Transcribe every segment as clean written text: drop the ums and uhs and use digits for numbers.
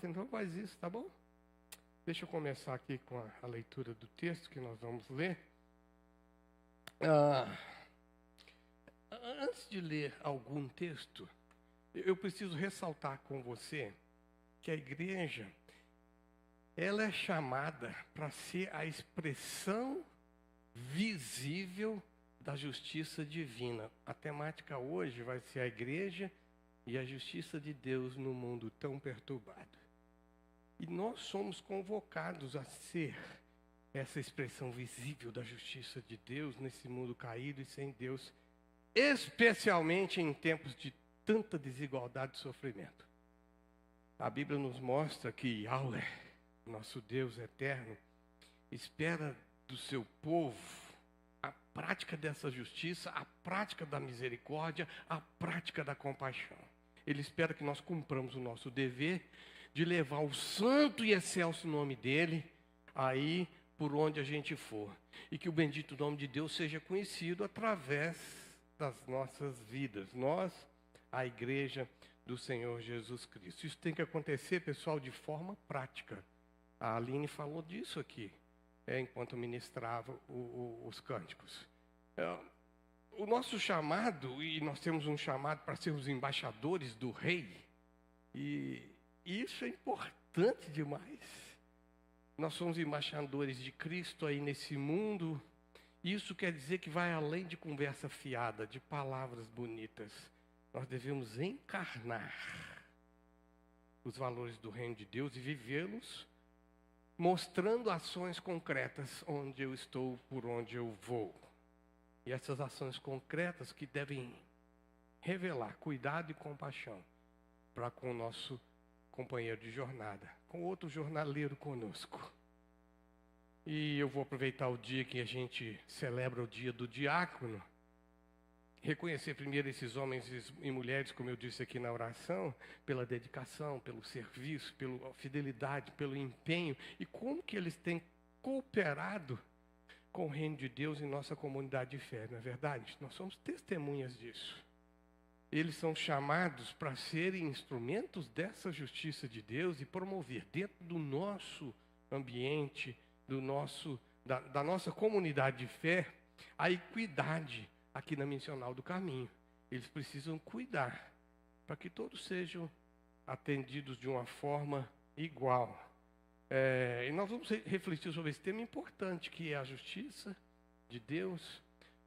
gosta, então faz isso, tá bom? Deixa eu começar aqui com a leitura do texto que nós vamos ler. Antes de ler algum texto, eu preciso ressaltar com você que a igreja, ela é chamada para ser a expressão visível da justiça divina. A temática hoje vai ser a igreja e a justiça de Deus no mundo tão perturbado. E nós somos convocados a ser essa expressão visível da justiça de Deus nesse mundo caído e sem Deus, especialmente em tempos de tanta desigualdade e sofrimento. A Bíblia nos mostra que Yahweh, nosso Deus eterno, espera do seu povo a prática dessa justiça, a prática da misericórdia, a prática da compaixão. Ele espera que nós cumpramos o nosso dever de levar o santo e excelso nome dele aí por onde a gente for. E que o bendito nome de Deus seja conhecido através das nossas vidas. Nós, a igreja do Senhor Jesus Cristo. Isso tem que acontecer, pessoal, de forma prática. A Aline falou disso aqui, enquanto ministrava os cânticos. O nosso chamado, e nós temos um chamado para sermos embaixadores do rei, e isso é importante demais. Nós somos embaixadores de Cristo aí nesse mundo. Isso quer dizer que vai além de conversa fiada, de palavras bonitas. Nós devemos encarnar os valores do reino de Deus e vivê-los, mostrando ações concretas onde eu estou, por onde eu vou. E essas ações concretas que devem revelar cuidado e compaixão para com o nosso companheiro de jornada, com outro jornaleiro conosco. E eu vou aproveitar o dia que a gente celebra o dia do diácono, reconhecer primeiro esses homens e mulheres, como eu disse aqui na oração, pela dedicação, pelo serviço, pela fidelidade, pelo empenho, e como que eles têm cooperado com o reino de Deus em nossa comunidade de fé, não é verdade? Nós somos testemunhas disso. Eles são chamados para serem instrumentos dessa justiça de Deus e promover dentro do nosso ambiente, da nossa comunidade de fé, a equidade aqui na Missional do Caminho. Eles precisam cuidar para que todos sejam atendidos de uma forma igual. E nós vamos refletir sobre esse tema importante, que é a justiça de Deus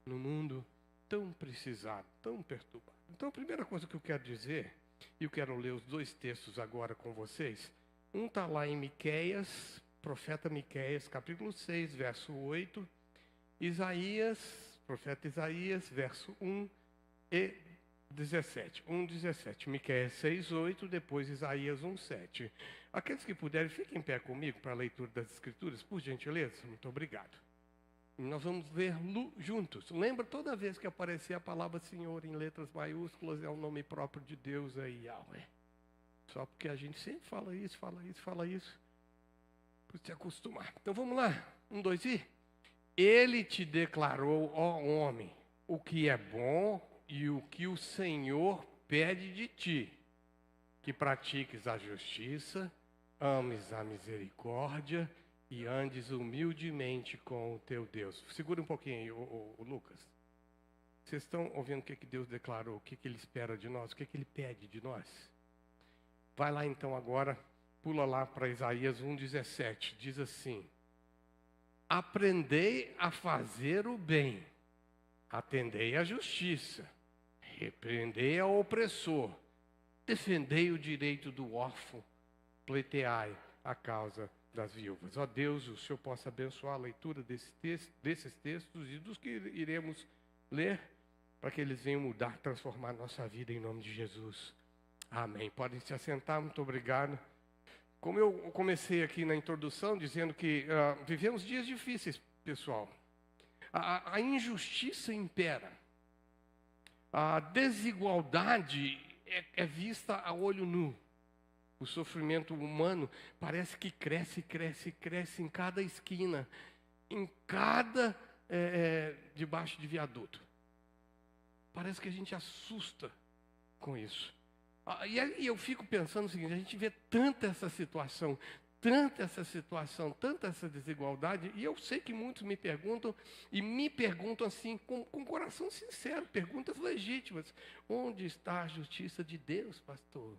no mundo tão precisado, tão perturbado. Então, a primeira coisa que eu quero dizer, e eu quero ler os dois textos agora com vocês. Um está lá em Miqueias, profeta Miqueias, capítulo 6, verso 8. Profeta Isaías, verso 1 e 17. 1:17. Miqueias 6, 8, depois Isaías 1, 7. Aqueles que puderem, fiquem em pé comigo para a leitura das Escrituras, por gentileza. Muito obrigado. Nós vamos ler juntos. Lembra, toda vez que aparecer a palavra Senhor em letras maiúsculas, é o nome próprio de Deus aí, Yahweh. Só porque a gente sempre fala isso, para se acostumar. Então vamos lá. 1, 2 e... Ele te declarou, ó homem, o que é bom e o que o Senhor pede de ti, que pratiques a justiça, ames a misericórdia e andes humildemente com o teu Deus. Segura um pouquinho aí, o Lucas. Vocês estão ouvindo o que Deus declarou, o que Ele espera de nós, o que Ele pede de nós? Vai lá então agora, pula lá para Isaías 1:17, diz assim: aprendei a fazer o bem, atendei a justiça, repreendei ao opressor, defendei o direito do órfão, pleiteai a causa das viúvas. Ó Deus, o Senhor possa abençoar a leitura desses textos e dos que iremos ler, para que eles venham mudar, transformar a nossa vida em nome de Jesus. Amém. Podem se assentar, muito obrigado. Como eu comecei aqui na introdução, dizendo que vivemos dias difíceis, pessoal. A injustiça impera. A desigualdade é vista a olho nu. O sofrimento humano parece que cresce em cada esquina, em cada debaixo de viaduto. Parece que a gente assusta com isso. E aí eu fico pensando o seguinte: a gente vê tanta essa situação, tanta essa desigualdade, e eu sei que muitos me perguntam, e me perguntam assim, com coração sincero, perguntas legítimas: onde está a justiça de Deus, pastor?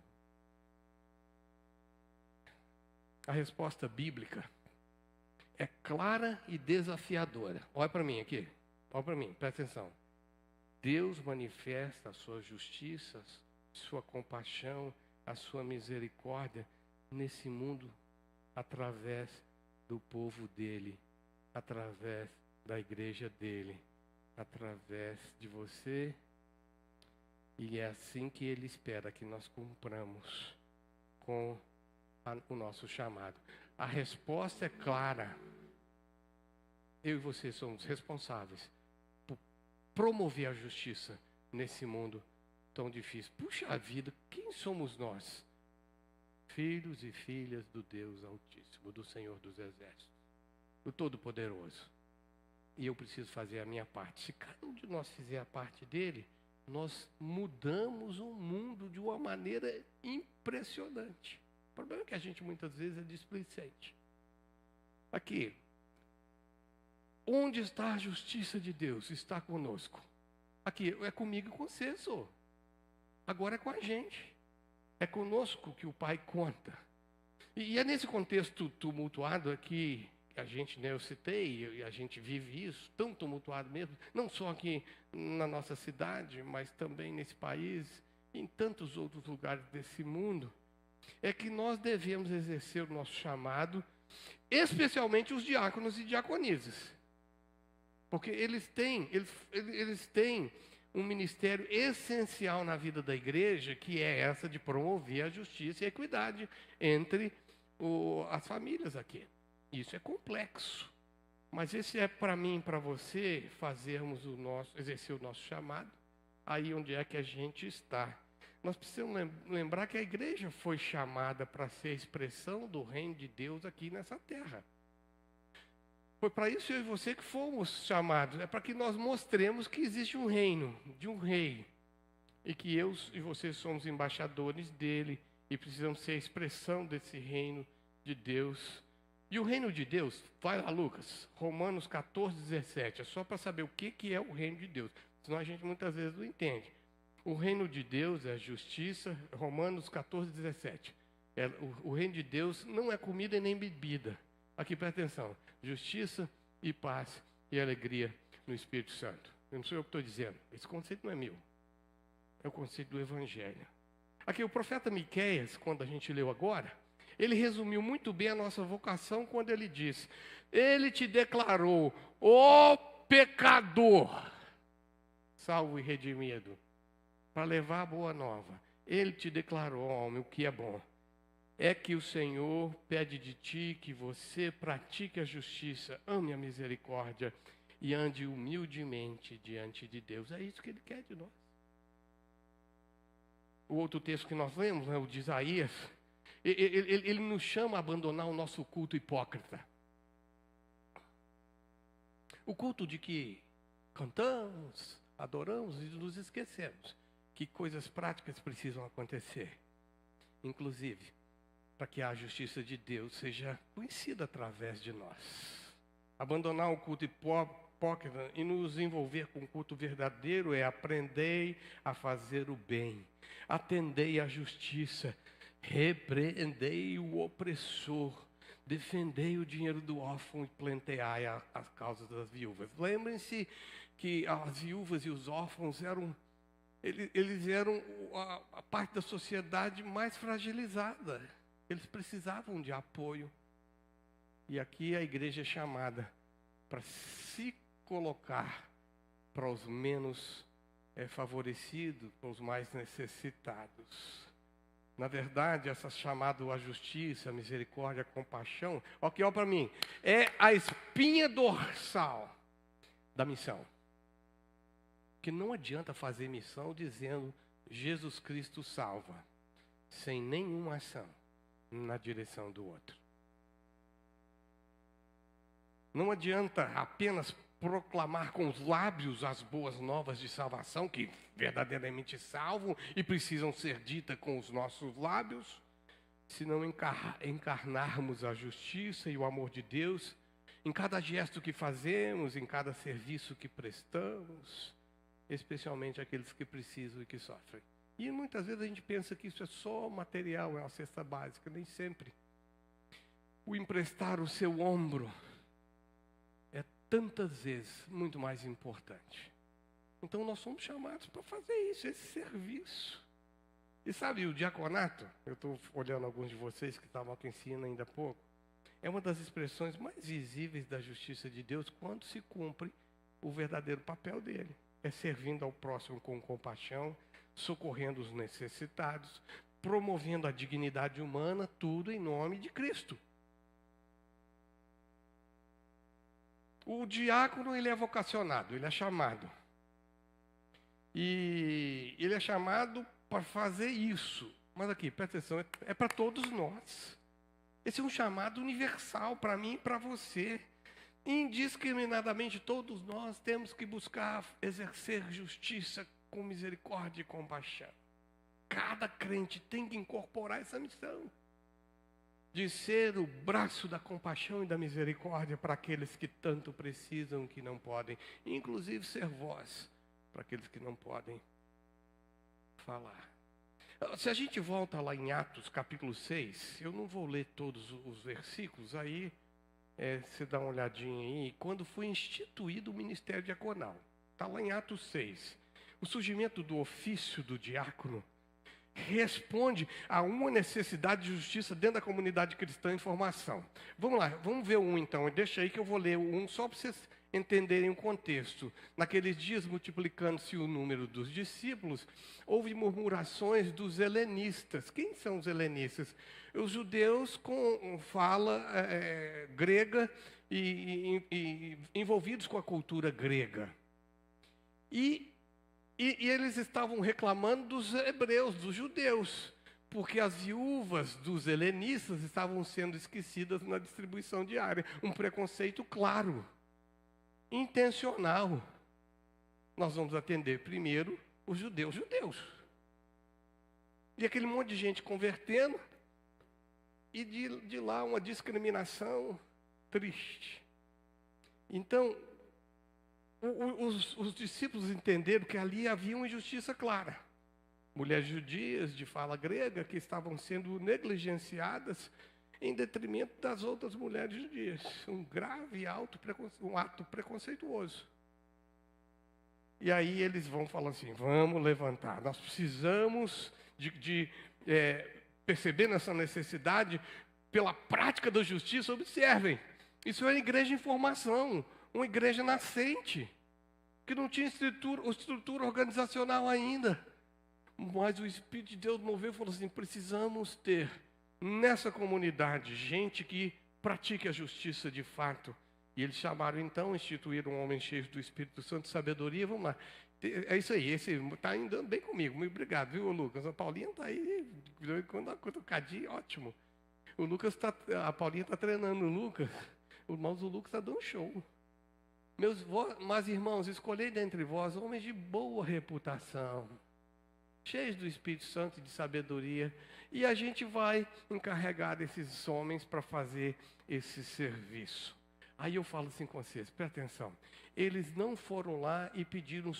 A resposta bíblica é clara e desafiadora. Olha para mim aqui, olha para mim, presta atenção. Deus manifesta a sua justiça, sua compaixão, a sua misericórdia nesse mundo através do povo dele, através da igreja dele, através de você. E é assim que ele espera que nós cumpramos com o nosso chamado. A resposta é clara. Eu e você somos responsáveis por promover a justiça nesse mundo tão difícil. Puxa vida, quem somos nós? Filhos e filhas do Deus Altíssimo, do Senhor dos Exércitos, do Todo-Poderoso. E eu preciso fazer a minha parte. Se cada um de nós fizer a parte dele, nós mudamos o mundo de uma maneira impressionante. O problema é que a gente muitas vezes é displicente. Aqui, onde está a justiça de Deus? Está conosco. Aqui, é comigo e com você, só. Agora é com a gente. É conosco que o Pai conta. E é nesse contexto tumultuado aqui, que a gente, eu citei, e a gente vive isso, tão tumultuado mesmo, não só aqui na nossa cidade, mas também nesse país, em tantos outros lugares desse mundo, é que nós devemos exercer o nosso chamado, especialmente os diáconos e diaconisas. Porque eles têm um ministério essencial na vida da igreja, que é essa de promover a justiça e a equidade entre as famílias aqui. Isso é complexo. Mas esse é para mim e para você fazermos exercer o nosso chamado, aí onde é que a gente está. Nós precisamos lembrar que a igreja foi chamada para ser a expressão do reino de Deus aqui nessa terra. Foi para isso eu e você que fomos chamados. É para que nós mostremos que existe um reino, de um rei. E que eu e você somos embaixadores dele. E precisamos ser a expressão desse reino de Deus. E o reino de Deus, vai lá Lucas, Romanos 14, 17. É só para saber o que é o reino de Deus. Senão a gente muitas vezes não entende. O reino de Deus é justiça, Romanos 14, 17. O reino de Deus não é comida e nem bebida. Aqui, presta atenção. Justiça e paz e alegria no Espírito Santo. Eu não sou eu que estou dizendo. Esse conceito não é meu. É o conceito do Evangelho. Aqui, o profeta Miqueias, quando a gente leu agora, ele resumiu muito bem a nossa vocação quando ele disse: ele te declarou, ó pecador, salvo e redimido, para levar a boa nova. Ele te declarou, homem, o que é bom. É que o Senhor pede de ti que você pratique a justiça, ame a misericórdia e ande humildemente diante de Deus. É isso que Ele quer de nós. O outro texto que nós lemos, o de Isaías, ele nos chama a abandonar o nosso culto hipócrita. O culto de que cantamos, adoramos e nos esquecemos que coisas práticas precisam acontecer. Inclusive, para que a justiça de Deus seja conhecida através de nós. Abandonar o culto hipócrita e nos envolver com o culto verdadeiro é aprender a fazer o bem, atendei a justiça, repreendei o opressor, defendei o dinheiro do órfão e planteai as causas das viúvas. Lembrem-se que as viúvas e os órfãos eles eram a parte da sociedade mais fragilizada. Eles precisavam de apoio. E aqui a igreja é chamada para se colocar para os menos favorecidos, para os mais necessitados. Na verdade, essa chamada à justiça, à misericórdia, à compaixão, olha para mim, é a espinha dorsal da missão. Que não adianta fazer missão dizendo Jesus Cristo salva, sem nenhuma ação na direção do outro. Não adianta apenas proclamar com os lábios as boas novas de salvação, que verdadeiramente salvam e precisam ser ditas com os nossos lábios, se não encarnarmos a justiça e o amor de Deus em cada gesto que fazemos, em cada serviço que prestamos, especialmente aqueles que precisam e que sofrem. E muitas vezes a gente pensa que isso é só material, é uma cesta básica, nem sempre. O emprestar o seu ombro é tantas vezes muito mais importante. Então nós somos chamados para fazer isso, esse serviço. E sabe, o diaconato, eu estou olhando alguns de vocês que estavam aqui ensinando ainda há pouco, é uma das expressões mais visíveis da justiça de Deus quando se cumpre o verdadeiro papel dele. É servindo ao próximo com compaixão, socorrendo os necessitados, promovendo a dignidade humana, tudo em nome de Cristo. O diácono, ele é vocacionado, ele é chamado. E ele é chamado para fazer isso. Mas aqui, presta atenção, é para todos nós. Esse é um chamado universal para mim e para você. Indiscriminadamente, todos nós temos que buscar exercer justiça com misericórdia e compaixão. Cada crente tem que incorporar essa missão de ser o braço da compaixão e da misericórdia para aqueles que tanto precisam, que não podem, inclusive ser voz para aqueles que não podem falar. Se a gente volta lá em Atos capítulo 6, eu não vou ler todos os versículos, aí você dá uma olhadinha aí, quando foi instituído o ministério diaconal. Está lá em Atos 6. O surgimento do ofício do diácono responde a uma necessidade de justiça dentro da comunidade cristã em formação. Vamos lá, vamos ver um então. Deixa aí que eu vou ler um só para vocês entenderem o contexto. Naqueles dias, multiplicando-se o número dos discípulos, houve murmurações dos helenistas. Quem são os helenistas? Os judeus com fala grega e envolvidos com a cultura grega. E eles estavam reclamando dos hebreus, dos judeus, porque as viúvas dos helenistas estavam sendo esquecidas na distribuição diária. Um preconceito claro, intencional. Nós vamos atender primeiro os judeus. E aquele monte de gente convertendo, e de lá uma discriminação triste. Então, os discípulos entenderam que ali havia uma injustiça clara. Mulheres judias de fala grega que estavam sendo negligenciadas em detrimento das outras mulheres judias. Um grave e um ato preconceituoso. E aí eles vão falar assim, vamos levantar. Nós precisamos percebendo essa necessidade pela prática da justiça. Observem, isso é uma igreja em formação, uma igreja nascente, que não tinha estrutura organizacional ainda. Mas o Espírito de Deus moveu e falou assim, precisamos ter nessa comunidade gente que pratique a justiça de fato. E eles chamaram então, instituíram um homem cheio do Espírito Santo e sabedoria. Vamos lá. É isso aí, esse está andando bem comigo. Muito obrigado, viu, Lucas? A Paulinha está aí, quando a cutucadinha, ótimo. A Paulinha está treinando o Lucas. Irmãos, o Lucas está dando show. Mas irmãos, escolhei dentre vós homens de boa reputação, cheios do Espírito Santo e de sabedoria. E a gente vai encarregar esses homens para fazer esse serviço. Aí eu falo assim com vocês, presta atenção. Eles não foram lá e pediram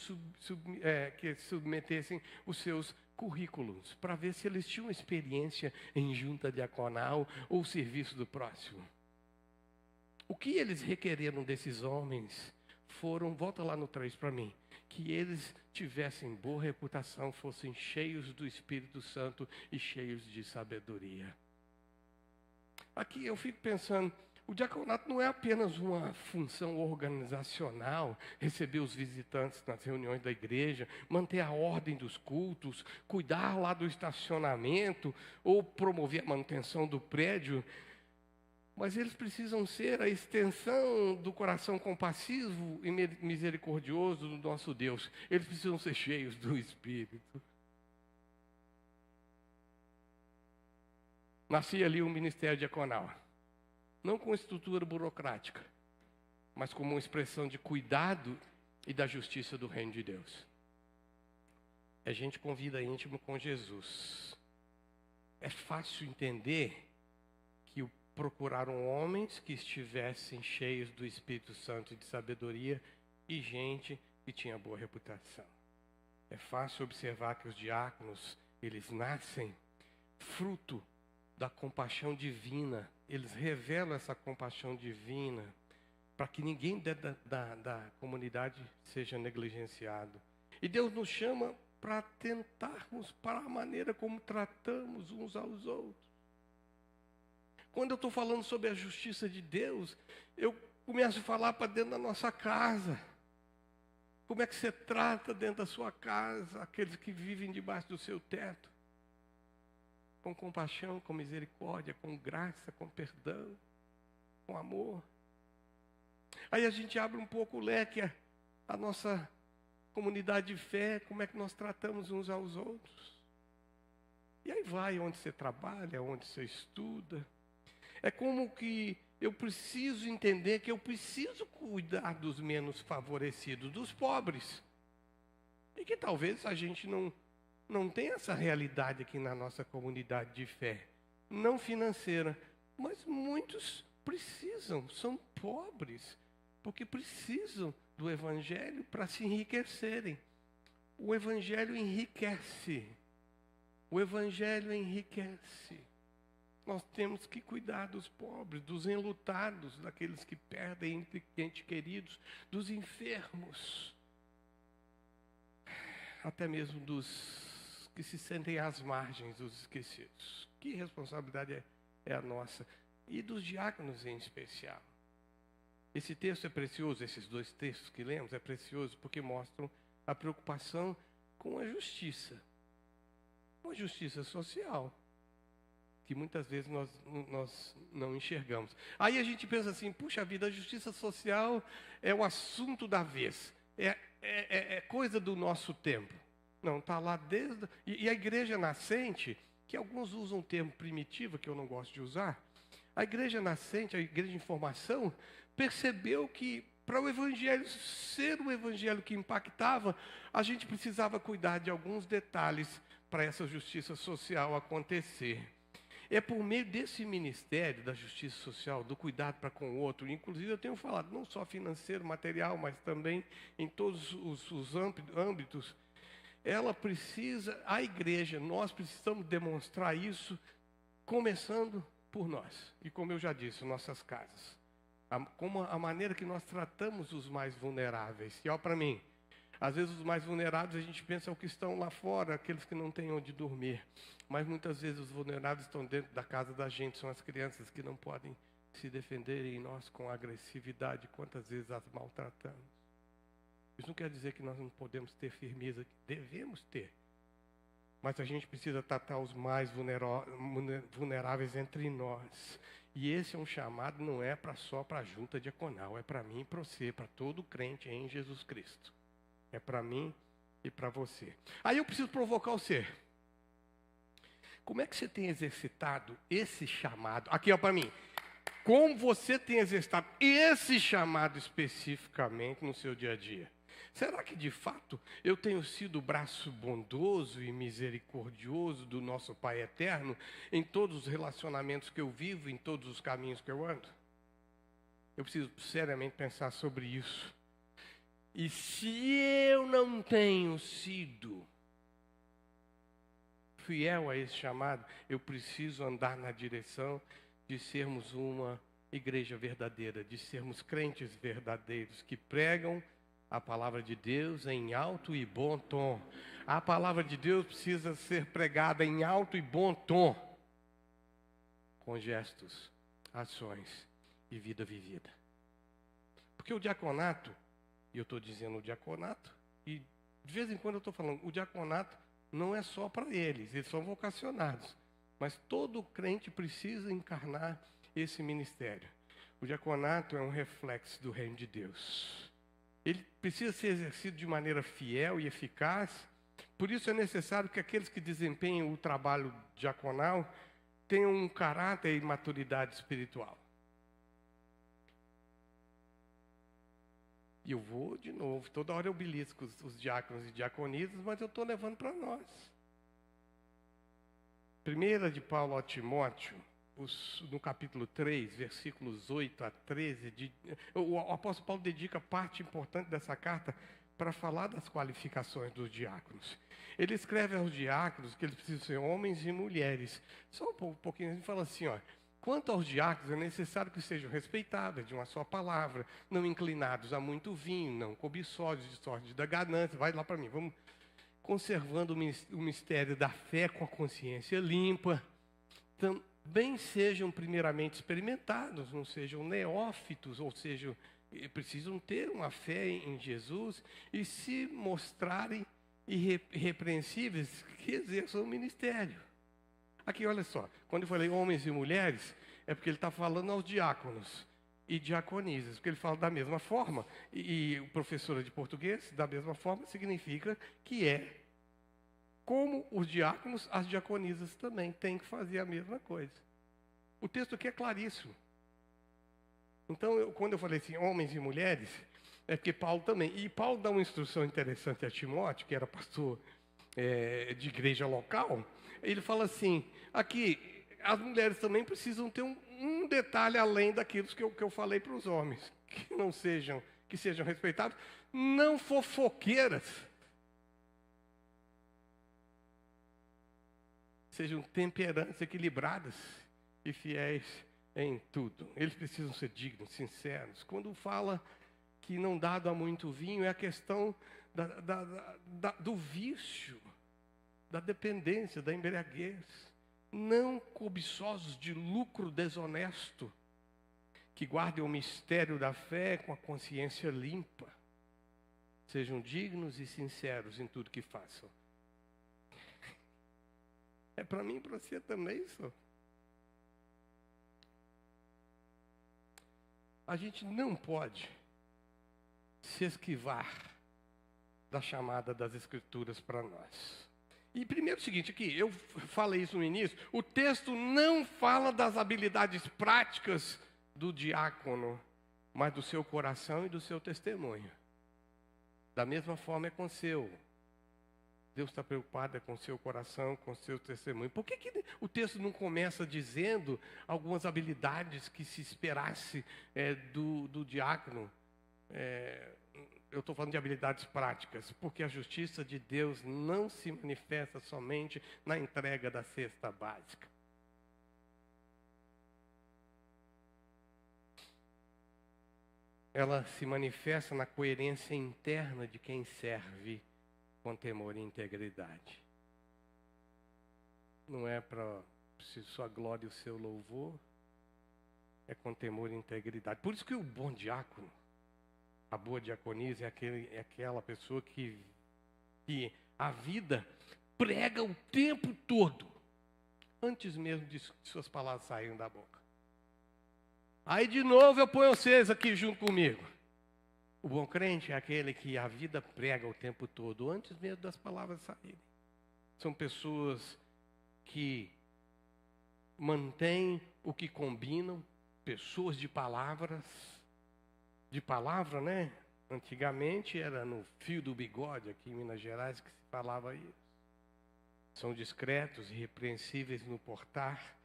que submetessem os seus currículos para ver se eles tinham experiência em junta diaconal ou serviço do próximo. O que eles requereram desses homens volta lá no 3 para mim, que eles tivessem boa reputação, fossem cheios do Espírito Santo e cheios de sabedoria. Aqui eu fico pensando, o diaconato não é apenas uma função organizacional, receber os visitantes nas reuniões da igreja, manter a ordem dos cultos, cuidar lá do estacionamento ou promover a manutenção do prédio. Mas eles precisam ser a extensão do coração compassivo e misericordioso do nosso Deus. Eles precisam ser cheios do Espírito. Nascia ali um ministério diaconal. Não com estrutura burocrática, mas como uma expressão de cuidado e da justiça do reino de Deus. É gente com vida íntima com Jesus. É fácil entender que procuraram homens que estivessem cheios do Espírito Santo e de sabedoria e gente que tinha boa reputação. É fácil observar que os diáconos, eles nascem fruto da compaixão divina. Eles revelam essa compaixão divina para que ninguém da comunidade seja negligenciado. E Deus nos chama para tentarmos para a maneira como tratamos uns aos outros. Quando eu estou falando sobre a justiça de Deus, eu começo a falar para dentro da nossa casa. Como é que você trata dentro da sua casa aqueles que vivem debaixo do seu teto? Com compaixão, com misericórdia, com graça, com perdão, com amor. Aí a gente abre um pouco o leque, a nossa comunidade de fé, como é que nós tratamos uns aos outros. E aí vai onde você trabalha, onde você estuda. É como que eu preciso entender que eu preciso cuidar dos menos favorecidos, dos pobres. E que talvez a gente não tenha essa realidade aqui na nossa comunidade de fé. Não financeira, mas muitos precisam, são pobres, porque precisam do Evangelho para se enriquecerem. O Evangelho enriquece. O Evangelho enriquece. Nós temos que cuidar dos pobres, dos enlutados, daqueles que perdem entes queridos, dos enfermos, até mesmo dos que se sentem às margens, dos esquecidos. Que responsabilidade é a nossa? E dos diáconos em especial. Esse texto é precioso, esses dois textos que lemos é precioso porque mostram a preocupação com a justiça social, que muitas vezes nós não enxergamos. Aí a gente pensa assim, puxa vida, a justiça social é o assunto da vez, é coisa do nosso tempo. Não, está lá desde... E a igreja nascente, que alguns usam o termo primitivo, que eu não gosto de usar, a igreja nascente, a igreja em formação, percebeu que para o evangelho ser o evangelho que impactava, a gente precisava cuidar de alguns detalhes para essa justiça social acontecer. É por meio desse ministério da justiça social, do cuidado para com o outro, inclusive eu tenho falado, não só financeiro, material, mas também em todos os âmbitos, ela precisa, a igreja, nós precisamos demonstrar isso, começando por nós. E como eu já disse, nossas casas. Como a maneira que nós tratamos os mais vulneráveis. E olha para mim, às vezes os mais vulneráveis a gente pensa o que estão lá fora, aqueles que não têm onde dormir. Mas muitas vezes os vulneráveis estão dentro da casa da gente, são as crianças que não podem se defender e nós com agressividade, quantas vezes as maltratamos. Isso não quer dizer que nós não podemos ter firmeza, devemos ter. Mas a gente precisa tratar os mais vulneráveis entre nós. E esse é um chamado, não é só para a junta diaconal, é para mim e para você, para todo crente em Jesus Cristo. É para mim e para você. Aí eu preciso provocar você. Como é que você tem exercitado esse chamado? Aqui, ó, para mim. Como você tem exercitado esse chamado especificamente no seu dia a dia? Será que, de fato, eu tenho sido o braço bondoso e misericordioso do nosso Pai Eterno em todos os relacionamentos que eu vivo, em todos os caminhos que eu ando? Eu preciso seriamente pensar sobre isso. E se eu não tenho sido fiel a esse chamado, eu preciso andar na direção de sermos uma igreja verdadeira, de sermos crentes verdadeiros que pregam a palavra de Deus em alto e bom tom. A palavra de Deus precisa ser pregada em alto e bom tom, com gestos, ações e vida vivida. Porque o diaconato, e eu estou dizendo o diaconato, e de vez em quando eu estou falando, o diaconato não é só para eles são vocacionados. Mas todo crente precisa encarnar esse ministério. O diaconato é um reflexo do reino de Deus. Ele precisa ser exercido de maneira fiel e eficaz. Por isso é necessário que aqueles que desempenham o trabalho diaconal tenham um caráter e maturidade espiritual. E eu vou de novo, toda hora eu belisco os diáconos e diaconisas, mas eu estou levando para nós. Primeira de Paulo a Timóteo, no capítulo 3, versículos 8 a 13, o apóstolo Paulo dedica parte importante dessa carta para falar das qualificações dos diáconos. Ele escreve aos diáconos que eles precisam ser homens e mulheres. Só um pouquinho, ele fala assim, ó. Quanto aos diáconos, é necessário que sejam respeitados de uma só palavra, não inclinados a muito vinho, não cobiçosos de sorte da ganância. Vai lá para mim, vamos conservando o mistério da fé com a consciência limpa. Também sejam primeiramente experimentados, não sejam neófitos, ou seja, precisam ter uma fé em Jesus e se mostrarem irrepreensíveis que exerçam o ministério. Aqui, olha só, quando eu falei homens e mulheres, é porque ele está falando aos diáconos e diaconisas, porque ele fala da mesma forma, e professora de português, da mesma forma, significa que é como os diáconos, as diaconisas também têm que fazer a mesma coisa. O texto aqui é claríssimo. Então, quando eu falei assim, homens e mulheres, é porque Paulo também, e Paulo dá uma instrução interessante a Timóteo, que era pastor de igreja local. Ele fala assim, aqui, as mulheres também precisam ter um detalhe além daquilo que eu falei para os homens, que sejam respeitados, não fofoqueiras, sejam temperantes, equilibradas e fiéis em tudo. Eles precisam ser dignos, sinceros. Quando fala que não dado a muito vinho, é a questão do vício, da dependência, da embriaguez, não cobiçosos de lucro desonesto, que guardem o mistério da fé com a consciência limpa, sejam dignos e sinceros em tudo que façam. É para mim e para você também isso. A gente não pode se esquivar da chamada das Escrituras para nós. E primeiro o seguinte, aqui, eu falei isso no início, o texto não fala das habilidades práticas do diácono, mas do seu coração e do seu testemunho. Da mesma forma é com o seu. Deus está preocupado com o seu coração, com o seu testemunho. Por que o texto não começa dizendo algumas habilidades que se esperasse do diácono? Eu estou falando de habilidades práticas, porque a justiça de Deus não se manifesta somente na entrega da cesta básica. Ela se manifesta na coerência interna de quem serve com temor e integridade. Não é para sua glória e o seu louvor, é com temor e integridade. Por isso que o bom diácono, a boa diaconisa é aquela pessoa que a vida prega o tempo todo, antes mesmo de suas palavras saírem da boca. Aí de novo eu ponho vocês aqui junto comigo. O bom crente é aquele que a vida prega o tempo todo, antes mesmo das palavras saírem. São pessoas que mantêm o que combinam, pessoas de palavras. De palavra, né? Antigamente era no fio do bigode, aqui em Minas Gerais, que se falava isso. São discretos, irrepreensíveis no portar,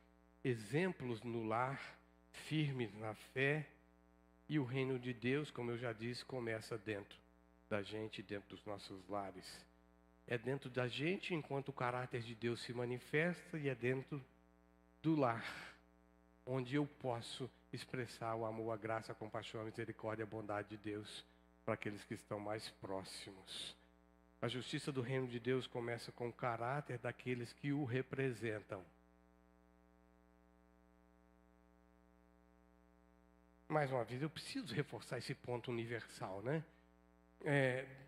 exemplos no lar, firmes na fé. E o reino de Deus, como eu já disse, começa dentro da gente, dentro dos nossos lares. É dentro da gente enquanto o caráter de Deus se manifesta e é dentro do lar, onde eu posso expressar o amor, a graça, a compaixão, a misericórdia, a bondade de Deus para aqueles que estão mais próximos. A justiça do reino de Deus começa com o caráter daqueles que o representam. Mais uma vez, eu preciso reforçar esse ponto universal, né?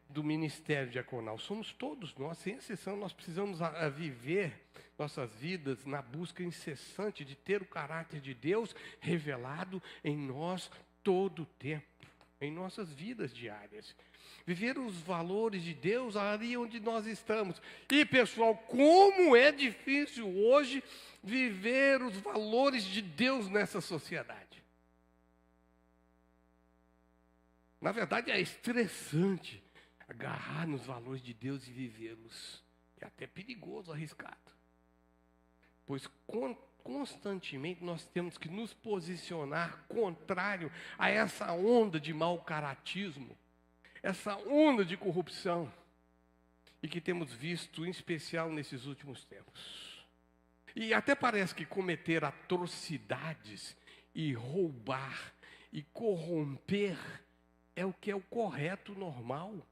Do ministério diaconal. Somos todos nós, sem exceção, nós precisamos viver nossas vidas na busca incessante de ter o caráter de Deus revelado em nós todo o tempo, em nossas vidas diárias. Viver os valores de Deus ali onde nós estamos. E, pessoal, como é difícil hoje viver os valores de Deus nessa sociedade. Na verdade, é estressante agarrar nos valores de Deus e vivê-los. É até perigoso, arriscado. Pois constantemente nós temos que nos posicionar contrário a essa onda de mau caratismo, essa onda de corrupção, e que temos visto em especial nesses últimos tempos. E até parece que cometer atrocidades e roubar e corromper é o que é o correto, normal.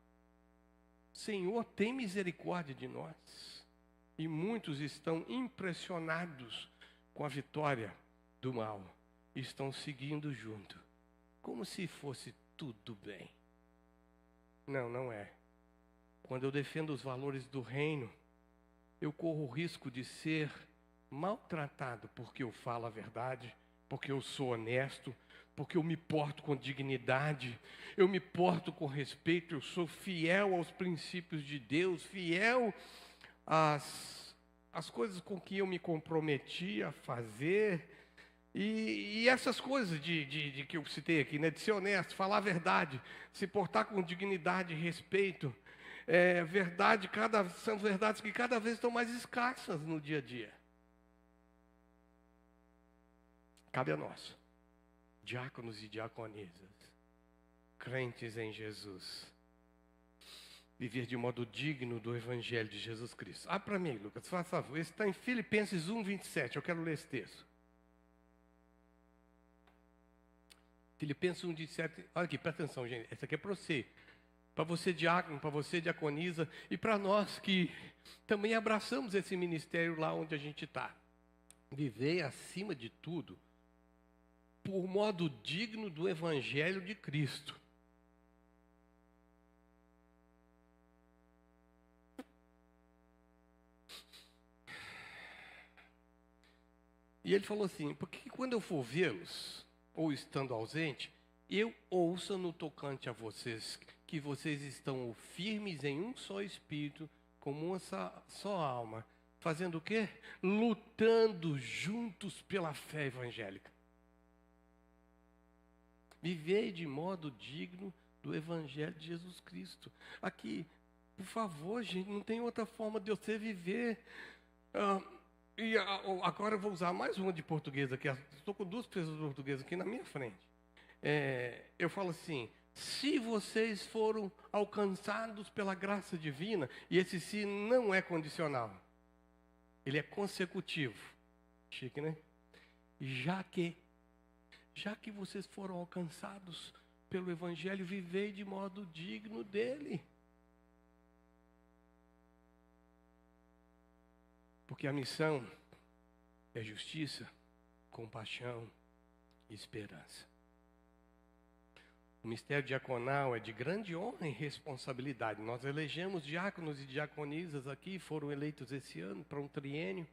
Senhor, tem misericórdia de nós. E muitos estão impressionados com a vitória do mal. Estão seguindo junto, como se fosse tudo bem. Não, não é. Quando eu defendo os valores do reino, eu corro o risco de ser maltratado porque eu falo a verdade, porque eu sou honesto, porque eu me porto com dignidade, eu me porto com respeito, eu sou fiel aos princípios de Deus, fiel às coisas com que eu me comprometi a fazer. E essas coisas de que eu citei aqui, né? De ser honesto, falar a verdade, se portar com dignidade e respeito, são verdades que cada vez estão mais escassas no dia a dia. Cabe a nós, diáconos e diaconisas, crentes em Jesus, viver de modo digno do Evangelho de Jesus Cristo. Abre para mim, Lucas, faça favor. Esse está em Filipenses 1, 27. Eu quero ler esse texto. Filipenses 1, 27. Olha aqui, presta atenção, gente. Essa aqui é para você. Para você, diácono, para você, diaconisa. E para nós que também abraçamos esse ministério lá onde a gente está. Viver acima de tudo por modo digno do Evangelho de Cristo. E ele falou assim, porque quando eu for vê-los, ou estando ausente, eu ouça no tocante a vocês, que vocês estão firmes em um só espírito, como uma só alma, fazendo o quê? Lutando juntos pela fé evangélica. Viver de modo digno do Evangelho de Jesus Cristo. Aqui, por favor, gente, não tem outra forma de você viver. E agora eu vou usar mais uma de português aqui. Estou com duas pessoas de português aqui na minha frente. Eu falo assim, se vocês foram alcançados pela graça divina, e esse se não é condicional, ele é consecutivo. Chique, né? Já que vocês foram alcançados pelo Evangelho, vivei de modo digno dele. Porque a missão é justiça, compaixão e esperança. O ministério diaconal é de grande honra e responsabilidade. Nós elegemos diáconos e diaconisas aqui, foram eleitos esse ano para um triênio.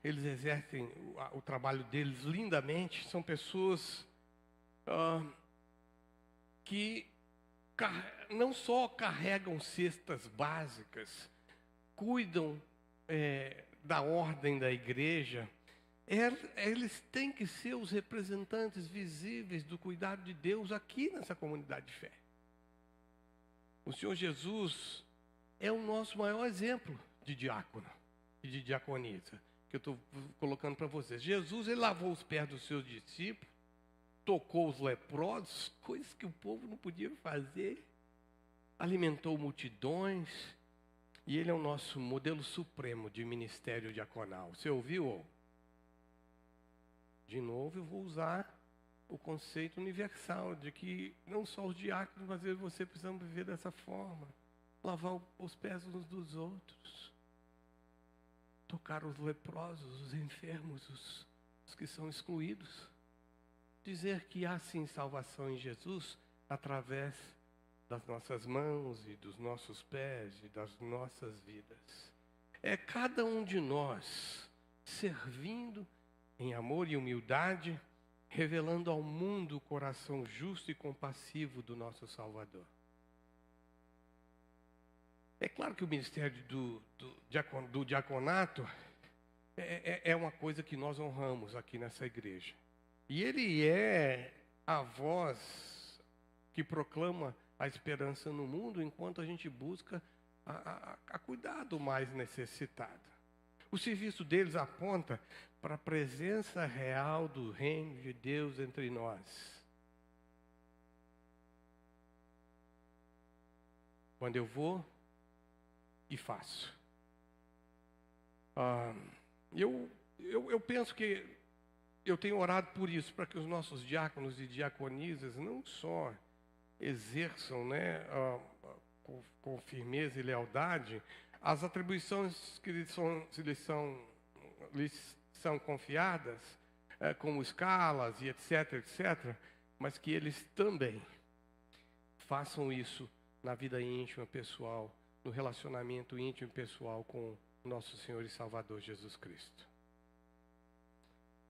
Eles exercem o trabalho deles lindamente. São pessoas que não só carregam cestas básicas, cuidam da ordem da igreja. Eles têm que ser os representantes visíveis do cuidado de Deus aqui nessa comunidade de fé. O Senhor Jesus é o nosso maior exemplo de diácono e de diaconisa, que eu estou colocando para vocês. Jesus, ele lavou os pés dos seus discípulos, tocou os leprosos, coisas que o povo não podia fazer, alimentou multidões, e ele é o nosso modelo supremo de ministério diaconal. Você ouviu? De novo, eu vou usar o conceito universal de que não só os diáconos, mas eu e você precisamos viver dessa forma. Lavar os pés uns dos outros. Tocar os leprosos, os enfermos, os que são excluídos. Dizer que há sim salvação em Jesus através das nossas mãos e dos nossos pés e das nossas vidas. É cada um de nós servindo em amor e humildade, revelando ao mundo o coração justo e compassivo do nosso Salvador. É claro que o ministério do diaconato é uma coisa que nós honramos aqui nessa igreja. E ele é a voz que proclama a esperança no mundo, enquanto a gente busca a cuidar do mais necessitado. O serviço deles aponta para a presença real do reino de Deus entre nós. Quando eu vou e faço. Eu penso que eu tenho orado por isso, para que os nossos diáconos e diaconisas não só exerçam, né, com firmeza e lealdade as atribuições que lhes são confiadas, como escalas e etc, mas que eles também façam isso na vida íntima pessoal, no relacionamento íntimo e pessoal com nosso Senhor e Salvador Jesus Cristo.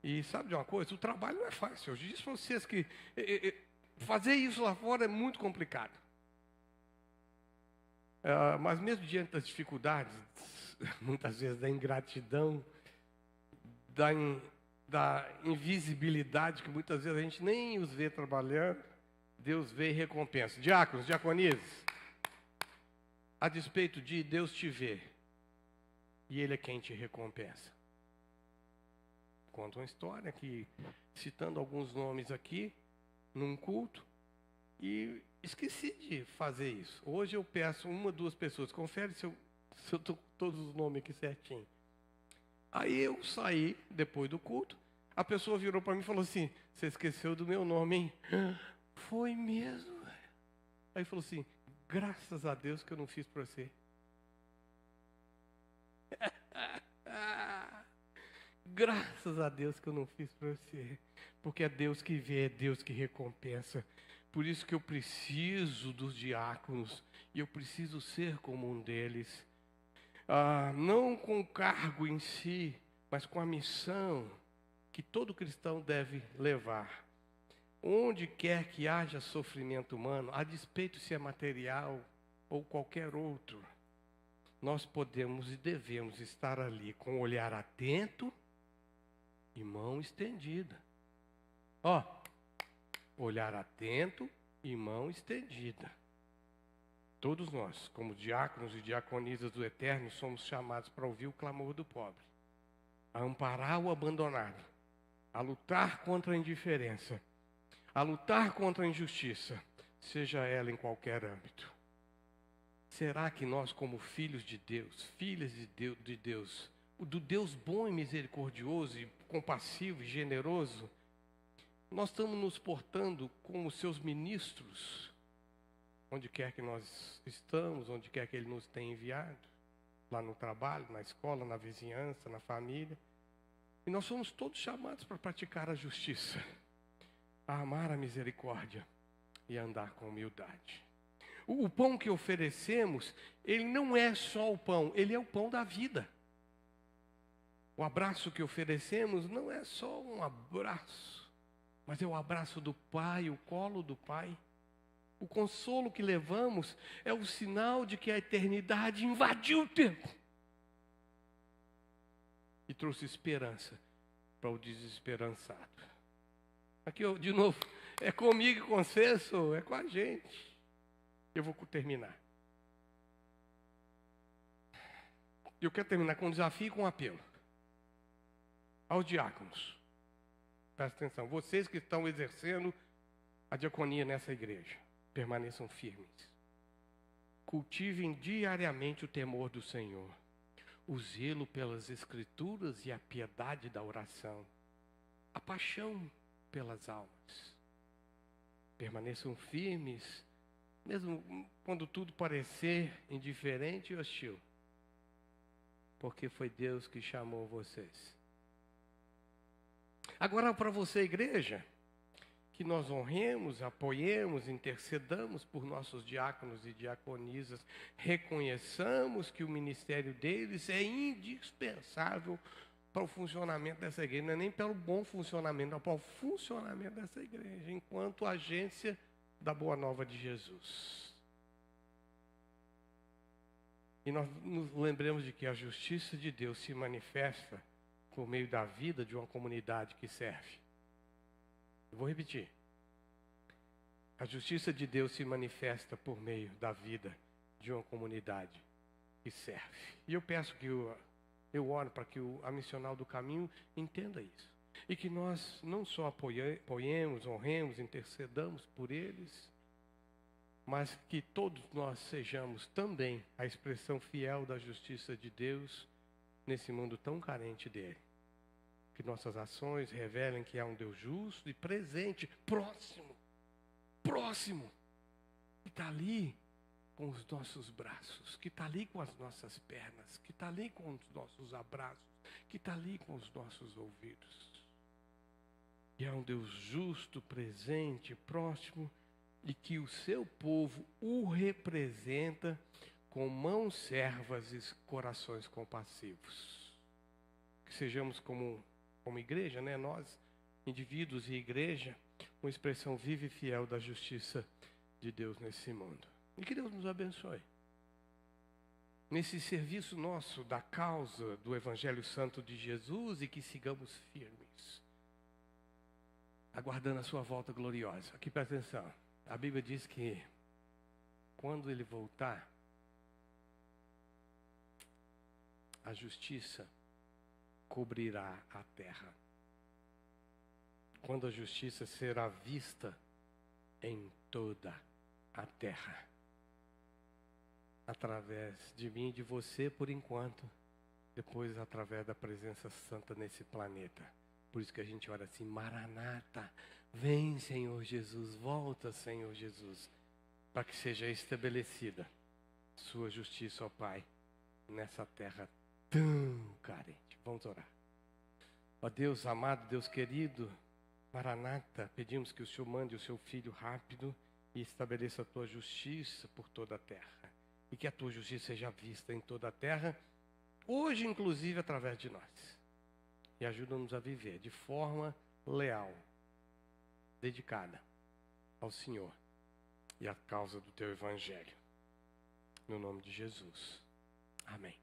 E sabe de uma coisa? O trabalho não é fácil. Eu disse para vocês que fazer isso lá fora é muito complicado. Mas mesmo diante das dificuldades, muitas vezes da ingratidão, da invisibilidade, que muitas vezes a gente nem os vê trabalhando, Deus vê e recompensa. Diáconos, diaconisas, a despeito de Deus te ver, e Ele é quem te recompensa. Conta uma história que, citando alguns nomes aqui, num culto, e esqueci de fazer isso. Hoje eu peço uma, duas pessoas, confere se eu estou todos os nomes aqui certinho. Aí eu saí, depois do culto, a pessoa virou para mim e falou assim: você esqueceu do meu nome, hein? Foi mesmo? Aí falou assim: graças a Deus que eu não fiz para você. Graças a Deus que eu não fiz para você. Porque é Deus que vê, é Deus que recompensa. Por isso que eu preciso dos diáconos. E eu preciso ser como um deles. Não com o cargo em si, mas com a missão que todo cristão deve levar. Onde quer que haja sofrimento humano, a despeito se é material ou qualquer outro, nós podemos e devemos estar ali com o olhar atento e mão estendida. Olhar atento e mão estendida. Todos nós, como diáconos e diaconisas do Eterno, somos chamados para ouvir o clamor do pobre, a amparar o abandonado, a lutar contra a indiferença, a lutar contra a injustiça, seja ela em qualquer âmbito. Será que nós, como filhos de Deus, filhas de Deus, do Deus bom e misericordioso e compassivo e generoso, nós estamos nos portando como seus ministros, onde quer que nós estamos, onde quer que Ele nos tenha enviado, lá no trabalho, na escola, na vizinhança, na família. E nós somos todos chamados para praticar a justiça, a amar a misericórdia e a andar com humildade. O pão que oferecemos, ele não é só o pão, ele é o pão da vida. O abraço que oferecemos não é só um abraço, mas é o abraço do Pai, o colo do Pai. O consolo que levamos é o sinal de que a eternidade invadiu o tempo e trouxe esperança para o desesperançado. Aqui, de novo, é comigo e com vocês, é com a gente. Eu vou terminar. Eu quero terminar com um desafio e com um apelo. Aos diáconos. Presta atenção. Vocês que estão exercendo a diaconia nessa igreja, permaneçam firmes. Cultivem diariamente o temor do Senhor, o zelo pelas Escrituras e a piedade da oração, a paixão pelas almas. Permaneçam firmes, mesmo quando tudo parecer indiferente e hostil, porque foi Deus que chamou vocês. Agora, para você, igreja, que nós honremos, apoiemos, intercedamos por nossos diáconos e diaconisas, reconheçamos que o ministério deles é indispensável para o funcionamento dessa igreja, não é nem pelo bom funcionamento, não, para o funcionamento dessa igreja, enquanto agência da Boa Nova de Jesus. E nós nos lembremos de que a justiça de Deus se manifesta por meio da vida de uma comunidade que serve. Eu vou repetir. A justiça de Deus se manifesta por meio da vida de uma comunidade que serve. E eu peço que eu oro para que a missional do caminho entenda isso. E que nós não só apoiemos, honremos, intercedamos por eles, mas que todos nós sejamos também a expressão fiel da justiça de Deus nesse mundo tão carente dele. Que nossas ações revelem que há um Deus justo e presente, próximo, que está ali com os nossos braços, que está ali com as nossas pernas, que está ali com os nossos abraços, que está ali com os nossos ouvidos. E é um Deus justo, presente, próximo, e que o seu povo o representa com mãos servas e corações compassivos. Que sejamos como igreja, né? Nós, indivíduos e igreja, uma expressão viva e fiel da justiça de Deus nesse mundo. E que Deus nos abençoe. Nesse serviço nosso da causa do Evangelho Santo de Jesus, e que sigamos firmes, aguardando a sua volta gloriosa. Aqui presta atenção. A Bíblia diz que quando ele voltar, a justiça cobrirá a terra. Quando a justiça será vista em toda a terra. Através de mim e de você por enquanto, depois através da presença santa nesse planeta. Por isso que a gente ora assim: Maranata, vem Senhor Jesus, volta Senhor Jesus, para que seja estabelecida sua justiça, ó Pai, nessa terra tão carente. Vamos orar. Ó Deus amado, Deus querido, Maranata, pedimos que o Senhor mande o seu Filho rápido e estabeleça a tua justiça por toda a terra. E que a tua justiça seja vista em toda a terra, hoje inclusive através de nós. E ajuda-nos a viver de forma leal, dedicada ao Senhor e à causa do teu Evangelho. No nome de Jesus. Amém.